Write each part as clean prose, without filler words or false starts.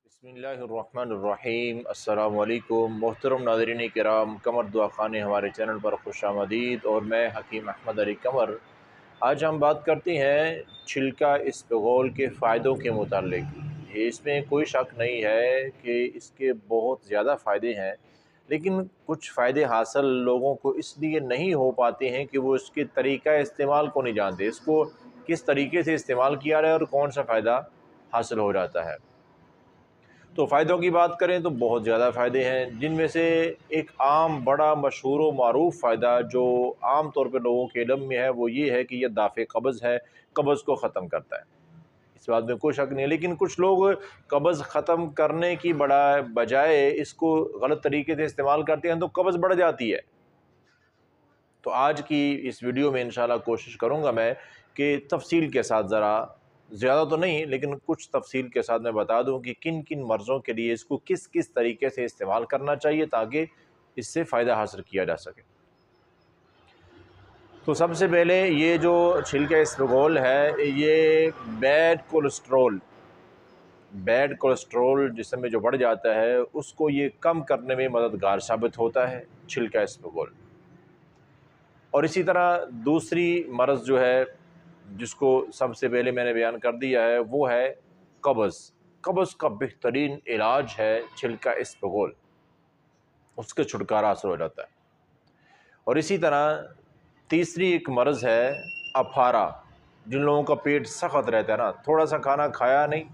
بسم اللہ الرحمن الرحیم۔ السلام علیکم محترم ناظرین کرام، قمر دعا خانے ہمارے چینل پر خوش آمدید، اور میں حکیم احمد علی قمر۔ آج ہم بات کرتے ہیں چھلکا اسپغول کے فائدوں کے متعلق۔ اس میں کوئی شک نہیں ہے کہ اس کے بہت زیادہ فائدے ہیں، لیکن کچھ فائدے حاصل لوگوں کو اس لیے نہیں ہو پاتے ہیں کہ وہ اس کے طریقہ استعمال کو نہیں جانتے، اس کو کس طریقے سے استعمال کیا جائے اور کون سا فائدہ حاصل ہو جاتا ہے۔ تو فائدوں کی بات کریں تو بہت زیادہ فائدے ہیں، جن میں سے ایک عام بڑا مشہور و معروف فائدہ جو عام طور پہ لوگوں کے علم میں ہے وہ یہ ہے کہ یہ دافع قبض ہے، قبض کو ختم کرتا ہے۔ اس بات میں کوئی شک نہیں ہے، لیکن کچھ لوگ قبض ختم کرنے کی بجائے اس کو غلط طریقے سے استعمال کرتے ہیں تو قبض بڑھ جاتی ہے۔ تو آج کی اس ویڈیو میں انشاءاللہ کوشش کروں گا میں کہ تفصیل کے ساتھ، ذرا زیادہ تو نہیں لیکن کچھ تفصیل کے ساتھ میں بتا دوں کہ کن کن مرضوں کے لیے اس کو کس کس طریقے سے استعمال کرنا چاہیے تاکہ اس سے فائدہ حاصل کیا جا سکے۔ تو سب سے پہلے یہ جو چھلکا اسپغول ہے، یہ بیڈ کولیسٹرول جسم میں جو بڑھ جاتا ہے اس کو یہ کم کرنے میں مددگار ثابت ہوتا ہے چھلکا اسپغول۔ اور اسی طرح دوسری مرض جو ہے جس کو سب سے پہلے میں نے بیان کر دیا ہے وہ ہے قبض کا بہترین علاج ہے چھلکا اسپغول، اس کے چھٹکارا حاصل ہو جاتا ہے۔ اور اسی طرح تیسری ایک مرض ہے اپھارا، جن لوگوں کا پیٹ سخت رہتا ہے نا، تھوڑا سا کھانا کھایا نہیں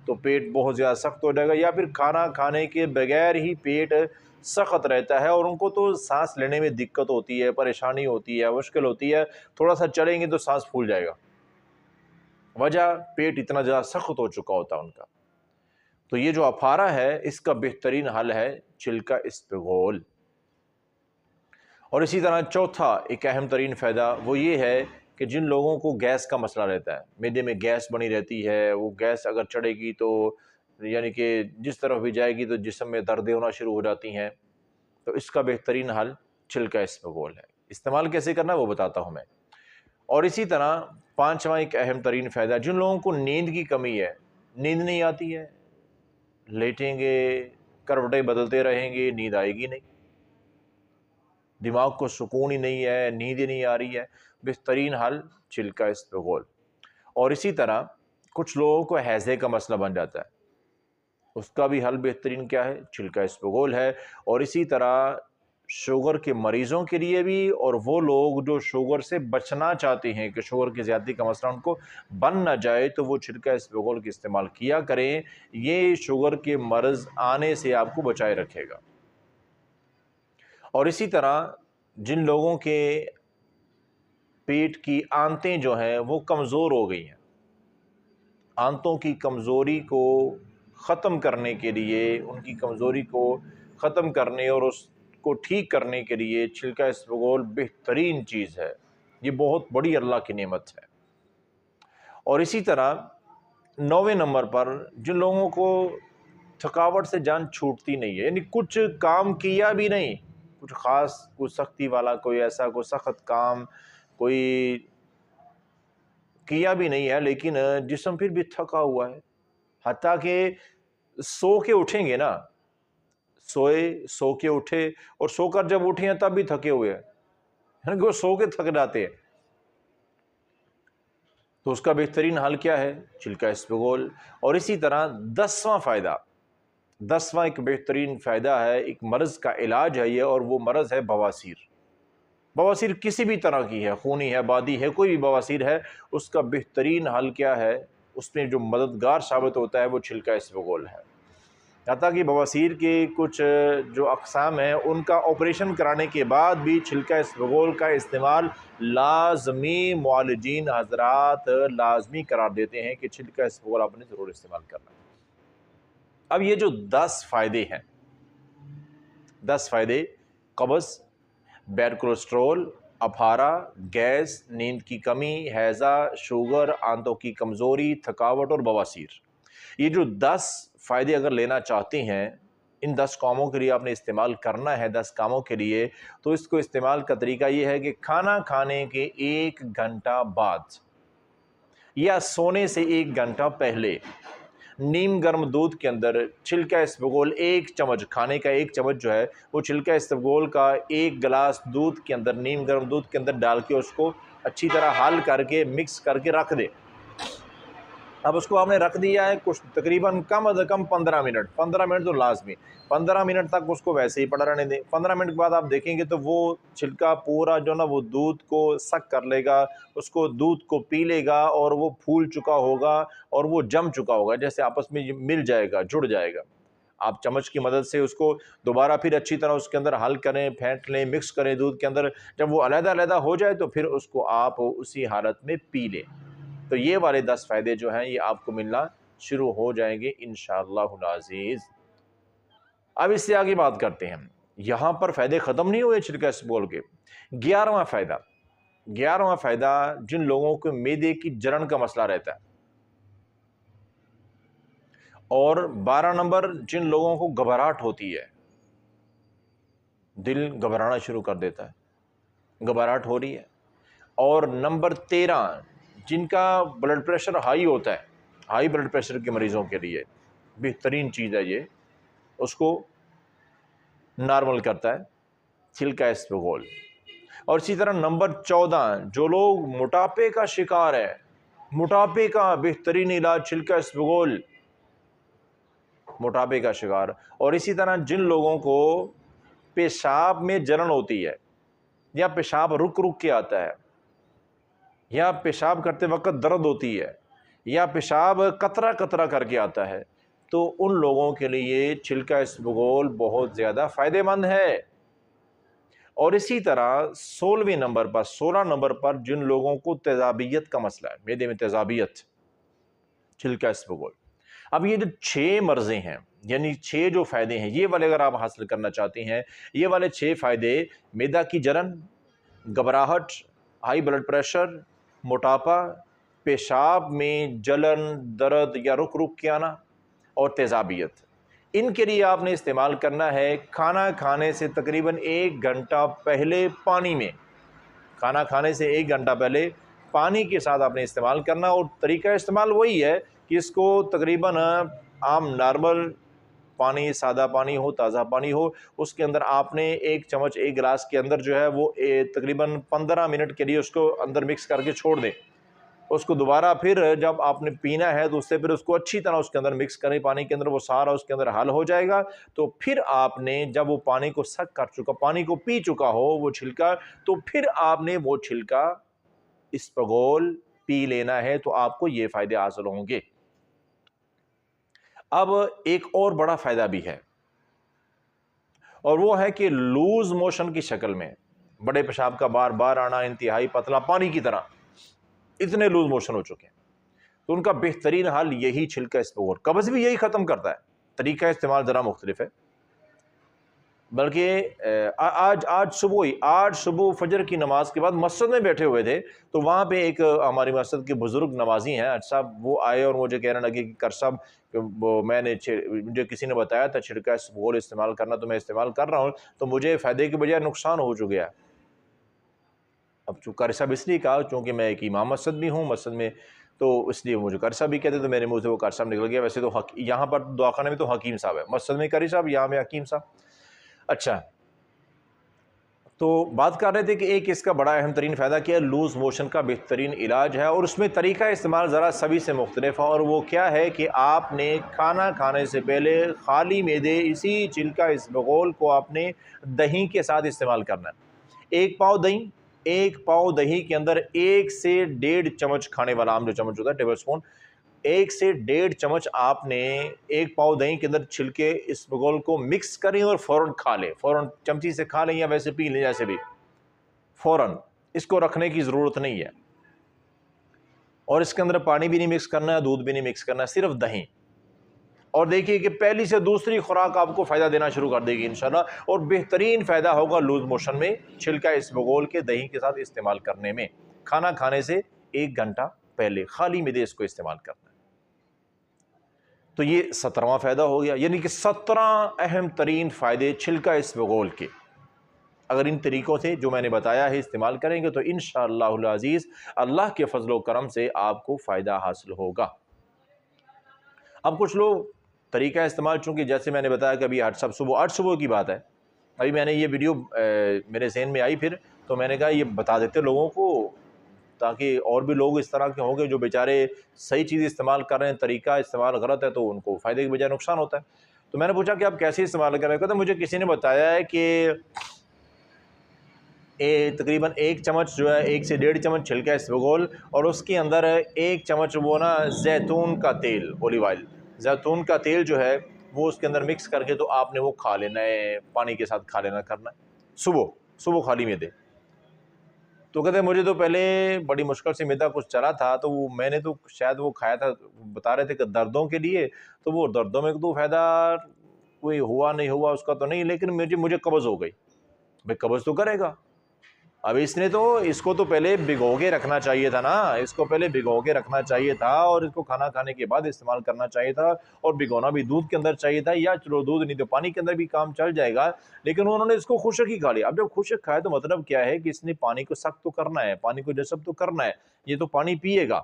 تو پیٹ بہت زیادہ سخت ہو جائے گا، یا پھر کھانا کھانے کے بغیر ہی پیٹ سخت رہتا ہے اور ان کو تو سانس لینے میں دقت ہوتی ہے، پریشانی ہوتی ہے، مشکل ہوتی ہے، تھوڑا سا چلیں گے تو سانس پھول جائے گا، وجہ پیٹ اتنا زیادہ سخت ہو چکا ہوتا ہے ان کا۔ تو یہ جو اپھارا ہے اس کا بہترین حل ہے چھلکا اسپغول۔ اور اسی طرح چوتھا ایک اہم ترین فائدہ وہ یہ ہے کہ جن لوگوں کو گیس کا مسئلہ رہتا ہے، معدے میں گیس بنی رہتی ہے، وہ گیس اگر چڑھے گی تو یعنی کہ جس طرف بھی جائے گی تو جسم میں دردیں ہونا شروع ہو جاتی ہیں، تو اس کا بہترین حل چھلکا اسپغول ہے۔ استعمال کیسے کرنا ہے وہ بتاتا ہوں میں۔ اور اسی طرح پانچواں ایک اہم ترین فائدہ، جن لوگوں کو نیند کی کمی ہے، نیند نہیں آتی ہے، لیٹیں گے، کروٹیں بدلتے رہیں گے، نیند آئے گی نہیں، دماغ کو سکون ہی نہیں ہے، نیند ہی نہیں آ رہی ہے، بہترین حل چھلکا اسپغول۔ اور اسی طرح کچھ لوگوں کو ہیضے کا مسئلہ بن جاتا ہے، اس کا بھی حل بہترین کیا ہے؟ چھلکا اسپغول ہے۔ اور اسی طرح شوگر کے مریضوں کے لیے بھی، اور وہ لوگ جو شوگر سے بچنا چاہتے ہیں کہ شوگر کی زیادتی کا مسئلہ ان کو بن نہ جائے، تو وہ چھلکا اسپغول کا استعمال کیا کریں، یہ شوگر کے مرض آنے سے آپ کو بچائے رکھے گا۔ اور اسی طرح جن لوگوں کے پیٹ کی آنتیں جو ہیں وہ کمزور ہو گئی ہیں، آنتوں کی کمزوری کو ختم کرنے کے لیے، ان کی کمزوری کو ختم کرنے اور اس کو ٹھیک کرنے کے لیے چھلکا اسپغول بہترین چیز ہے، یہ بہت بڑی اللہ کی نعمت ہے۔ اور اسی طرح 9ویں نمبر پر جن لوگوں کو تھکاوٹ سے جان چھوٹتی نہیں ہے، یعنی کچھ کام کیا بھی نہیں، کچھ خاص کوئی سختی والا کوئی ایسا کوئی سخت کام کوئی کیا بھی نہیں ہے، لیکن جسم پھر بھی تھکا ہوا ہے، حتیٰ کہ سو کے اٹھیں گے نا، سو کے اٹھے اور سو کر جب اٹھے ہیں تب بھی تھکے ہوئے ہیں، یعنی کہ وہ سو کے تھک جاتے ہیں، تو اس کا بہترین حل کیا ہے؟ چھلکا اسپغول۔ اور اسی طرح 10واں ایک بہترین فائدہ ہے، ایک مرض کا علاج ہے یہ، اور وہ مرض ہے بواسیر۔ بواسیر کسی بھی طرح کی ہے، خونی ہے، بادی ہے، کوئی بھی بواسیر ہے، اس کا بہترین حل کیا ہے؟ اس میں جو مددگار ثابت ہوتا ہے وہ چھلکا اسپغول ہے۔ حتیٰ کہ بواسیر کے کچھ جو اقسام ہیں ان کا آپریشن کرانے کے بعد بھی چھلکا اسپغول کا استعمال لازمی، معالجین حضرات لازمی قرار دیتے ہیں کہ چھلکا اسپغول آپ نے ضرور استعمال کرنا ہے۔ اب یہ جو 10 فائدے ہیں، 10 فائدے، قبض، بیڈ کولیسٹرول، اپھارا، گیس، نیند کی کمی، ہیضہ، شوگر، آنتوں کی کمزوری، تھکاوٹ اور بواسیر، یہ جو 10 فائدے اگر لینا چاہتے ہیں، ان 10 کاموں کے لیے آپ نے استعمال کرنا ہے، 10 کاموں کے لیے، تو اس کو استعمال کا طریقہ یہ ہے کہ کھانا کھانے کے 1 گھنٹہ بعد یا سونے سے 1 گھنٹہ پہلے نیم گرم دودھ کے اندر چھلکا اسبغول 1 چمچ، کھانے کا 1 چمچ جو ہے وہ چھلکا اسبغول کا 1 گلاس دودھ کے اندر، نیم گرم دودھ کے اندر ڈال کے اس کو اچھی طرح حل کر کے مکس کر کے رکھ دے۔ اب اس کو آپ نے رکھ دیا ہے کچھ تقریباً کم از کم 15 منٹ تو لازمی، 15 منٹ تک اس کو ویسے ہی پڑا رہنے دیں۔ 15 منٹ کے بعد آپ دیکھیں گے تو وہ چھلکا پورا جو نا وہ دودھ کو سک کر لے گا، اس کو دودھ کو پی لے گا اور وہ پھول چکا ہوگا اور وہ جم چکا ہوگا، جیسے آپس میں مل جائے گا، جڑ جائے گا۔ آپ چمچ کی مدد سے اس کو دوبارہ پھر اچھی طرح اس کے اندر حل کریں، پھینٹ لیں، مکس کریں دودھ کے اندر۔ جب وہ علیحدہ علیحدہ ہو جائے تو پھر اس کو آپ اسی حالت میں پی لیں۔ تو یہ والے 10 فائدے جو ہیں یہ آپ کو ملنا شروع ہو جائیں گے انشاءاللہ العزیز۔ اب اس سے آگے بات کرتے ہیں، یہاں پر فائدے ختم نہیں ہوئے چھلکا اسبغول کے۔ 11واں فائدہ جن لوگوں کو معدے کی جلن کا مسئلہ رہتا ہے، اور 12 نمبر جن لوگوں کو گھبراہٹ ہوتی ہے، دل گھبرانا شروع کر دیتا ہے، گھبراہٹ ہو رہی ہے، اور نمبر 13 جن کا بلڈ پریشر ہائی ہوتا ہے، ہائی بلڈ پریشر کے مریضوں کے لیے بہترین چیز ہے یہ، اس کو نارمل کرتا ہے چھلکا اسبغول۔ اور اسی طرح نمبر 14 جو لوگ موٹاپے کا شکار ہے، موٹاپے کا بہترین علاج چھلکا اسبغول، موٹاپے کا شکار۔ اور اسی طرح جن لوگوں کو پیشاب میں جلن ہوتی ہے، یا پیشاب رک کے آتا ہے، یا پیشاب کرتے وقت درد ہوتی ہے، یا پیشاب قطرہ قطرہ کر کے آتا ہے، تو ان لوگوں کے لیے چھلکا اسبغول بہت زیادہ فائدہ مند ہے۔ اور اسی طرح 16 نمبر پر جن لوگوں کو تیزابیت کا مسئلہ ہے، معدے میں تیزابیت، چھلکا اسبغول۔ اب یہ جو 6 مرضیں ہیں، یعنی 6 جو فائدے ہیں، یہ والے اگر آپ حاصل کرنا چاہتے ہیں، یہ والے 6 فائدے، معدہ کی جلن، گھبراہٹ، ہائی بلڈ پریشر، موٹاپا، پیشاب میں جلن، درد یا رک کے آنا، اور تیزابیت، ان کے لیے آپ نے استعمال کرنا ہے کھانا کھانے سے تقریباً 1 گھنٹہ پہلے پانی میں، کھانا کھانے سے 1 گھنٹہ پہلے پانی کے ساتھ آپ نے استعمال کرنا۔ اور طریقہ استعمال وہی ہے کہ اس کو تقریباً عام نارمل پانی، سادہ پانی ہو، تازہ پانی ہو، اس کے اندر آپ نے 1 چمچ 1 گلاس کے اندر جو ہے وہ تقریباً 15 منٹ کے لیے اس کو اندر مکس کر کے چھوڑ دیں۔ اس کو دوبارہ پھر جب آپ نے پینا ہے تو اس سے پھر اس کو اچھی طرح اس کے اندر مکس کریں پانی کے اندر، وہ سارا اس کے اندر حل ہو جائے گا۔ تو پھر آپ نے جب وہ پانی کو سک کر چکا، پانی کو پی چکا ہو وہ چھلکا، تو پھر آپ نے وہ چھلکا اسبغول پی لینا ہے، تو آپ کو یہ فائدے حاصل ہوں گے۔ اب ایک اور بڑا فائدہ بھی ہے، اور وہ ہے کہ لوز موشن کی شکل میں بڑے پیشاب کا بار بار آنا، انتہائی پتلا پانی کی طرح، اتنے لوز موشن ہو چکے ہیں، تو ان کا بہترین حل یہی چھلکا اسبغول، قبض بھی یہی ختم کرتا ہے۔ طریقہ استعمال ذرا مختلف ہے، بلکہ آج صبح فجر کی نماز کے بعد مسجد میں بیٹھے ہوئے تھے، تو وہاں پہ ایک ہماری مسجد کے بزرگ نمازی ہیں حج صاحب، وہ آئے اور مجھے کہنے لگے کہ کر صاحب مجھے کسی نے بتایا تھا چھلکا اسبغول استعمال کرنا، تو میں استعمال کر رہا ہوں، تو مجھے فائدے کے بجائے نقصان ہو چکا ہے۔ اب چونکہ قاری صاحب اس لیے کہا چونکہ میں ایک امام مسجد بھی ہوں، مسجد میں، تو اس لیے مجھے قاری صاحب بھی کہتے، تو میرے منہ سے وہ قاری صاحب نکل گیا۔ ویسے تو یہاں پر دعاخانے میں تو حکیم صاحب ہے، مسجد میں قاری صاحب، یہاں میں حکیم صاحب۔ اچھا، تو بات کر رہے تھے کہ ایک اس کا بڑا اہم ترین فائدہ کیا ہے، لوز موشن کا بہترین علاج ہے، اور اس میں طریقہ استعمال ذرا سبھی سے مختلف ہے، اور وہ کیا ہے کہ آپ نے کھانا کھانے سے پہلے خالی معدے اسی چھلکا اسبغول کو آپ نے دہی کے ساتھ استعمال کرنا ہے۔ 1 پاؤ دہی کے اندر 1 سے 1.5 چمچ، کھانے والا عام جو چمچ ہوتا ہے ٹیبل سپون، 1 سے 1.5 چمچ آپ نے 1 پاؤ دہی کے اندر چھلکے اسبغول کو مکس کریں اور فوراً کھا لیں، فوراً چمچی سے کھا لیں یا ویسے پی لیں، جیسے بھی فوراً، اس کو رکھنے کی ضرورت نہیں ہے۔ اور اس کے اندر پانی بھی نہیں مکس کرنا ہے، دودھ بھی نہیں مکس کرنا ہے، صرف دہی۔ اور دیکھیے کہ پہلی سے دوسری خوراک آپ کو فائدہ دینا شروع کر دے گی انشاءاللہ، اور بہترین فائدہ ہوگا لوز موشن میں چھلکا اسبغول کے دہی کے ساتھ استعمال کرنے میں، کھانا کھانے سے 1 گھنٹہ پہلے خالی معدے اس کو استعمال کرنا ہے۔ تو یہ 17واں فائدہ ہو گیا، یعنی کہ 17 اہم ترین فائدے چھلکا اسبغول کے، اگر ان طریقوں سے جو میں نے بتایا ہے استعمال کریں گے تو انشاءاللہ العزیز اللہ کے فضل و کرم سے آپ کو فائدہ حاصل ہوگا۔ اب کچھ لوگ طریقہ استعمال، چونکہ جیسے میں نے بتایا کہ ابھی 8 صبح کی بات ہے، ابھی میں نے یہ ویڈیو میرے ذہن میں آئی پھر، تو میں نے کہا یہ بتا دیتے لوگوں کو، تاکہ اور بھی لوگ اس طرح کے ہوں گے جو بیچارے صحیح چیز استعمال کر رہے ہیں، طریقہ استعمال غلط ہے، تو ان کو فائدے کے بجائے نقصان ہوتا ہے۔ تو میں نے پوچھا کہ آپ کیسے استعمال کر رہے ہیں؟ کہتے ہیں مجھے کسی نے بتایا ہے کہ تقریباً 1 چمچ جو ہے 1 سے 1.5 چمچ چھلکا اسبغول، اور اس کے اندر 1 چمچ وہ نا زیتون کا تیل، اولیو آئل، زیتون کا تیل جو ہے وہ اس کے اندر مکس کر کے تو آپ نے وہ کھا لینا ہے، پانی کے ساتھ کھا لینا کرنا ہے صبح خالی معدے۔ تو کہتے ہیں مجھے تو پہلے بڑی مشکل سے معدہ کچھ چلا تھا، تو میں نے تو شاید وہ کھایا تھا، بتا رہے تھے کہ دردوں کے لیے، تو وہ دردوں میں تو فائدہ کوئی ہوا نہیں ہوا اس کا تو نہیں، لیکن مجھے قبض ہو گئی۔ بھائی قبض تو کرے گا، اب اس کو تو پہلے بھگو کے رکھنا چاہیے تھا نا، اس کو پہلے بھگو کے رکھنا چاہیے تھا، اور اس کو کھانا کھانے کے بعد استعمال کرنا چاہیے تھا، اور بھگونا بھی دودھ کے اندر چاہیے تھا، یا چلو دودھ نہیں تو پانی کے اندر بھی کام چل جائے گا، لیکن انہوں نے اس کو خشک ہی کھا لیا۔ اب جب خشک کھائے تو مطلب کیا ہے کہ اس نے پانی کو سخت تو کرنا ہے، پانی کو جذب تو کرنا ہے، یہ تو پانی پیے گا،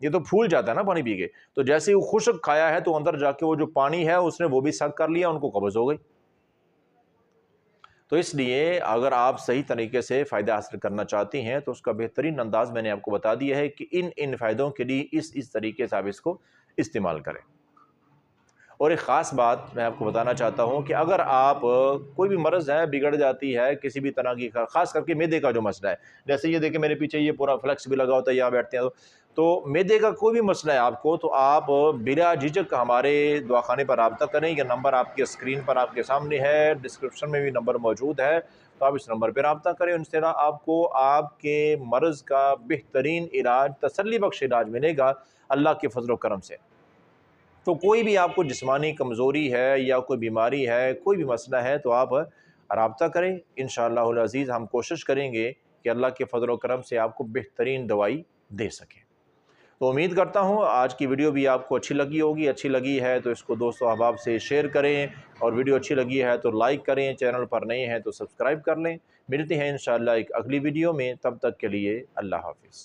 یہ تو پھول جاتا ہے نا پانی پی کے، تو جیسے ہی وہ خشک کھایا ہے تو اندر جا کے وہ جو پانی ہے اس نے وہ بھی سخت کر لیا، ان کو قبض ہو گئی۔ تو اس لیے اگر آپ صحیح طریقے سے فائدہ حاصل کرنا چاہتے ہیں تو اس کا بہترین انداز میں نے آپ کو بتا دیا ہے کہ ان فائدوں کے لیے اس طریقے سے آپ اس کو استعمال کریں۔ اور ایک خاص بات میں آپ کو بتانا چاہتا ہوں کہ اگر آپ کوئی بھی مرض ہے بگڑ جاتی ہے کسی بھی طرح کی، خاص کر کے معدے کا جو مسئلہ ہے، جیسے یہ دیکھیں میرے پیچھے یہ پورا فلیکس بھی لگا ہوتا ہے، یہاں بیٹھتے ہیں تو معدے کا کوئی بھی مسئلہ ہے آپ کو، تو آپ بلا جھجک ہمارے دواخانے پر رابطہ کریں۔ یہ نمبر آپ کی اسکرین پر آپ کے سامنے ہے، ڈسکرپشن میں بھی نمبر موجود ہے، تو آپ اس نمبر پہ رابطہ کریں، ان سے آپ کو آپ کے مرض کا بہترین علاج، تسلی بخش علاج ملے گا اللہ کے فضل و کرم سے۔ تو کوئی بھی آپ کو جسمانی کمزوری ہے یا کوئی بیماری ہے، کوئی بھی مسئلہ ہے، تو آپ رابطہ کریں، انشاءاللہ العزیز ہم کوشش کریں گے کہ اللہ کے فضل و کرم سے آپ کو بہترین دوائی دے سکیں۔ تو امید کرتا ہوں آج کی ویڈیو بھی آپ کو اچھی لگی ہوگی، اچھی لگی ہے تو اس کو دوستوں احباب سے شیئر کریں، اور ویڈیو اچھی لگی ہے تو لائک کریں، چینل پر نئے ہیں تو سبسکرائب کر لیں۔ ملتے ہیں انشاءاللہ ایک اگلی ویڈیو میں، تب تک کے لیے اللہ حافظ۔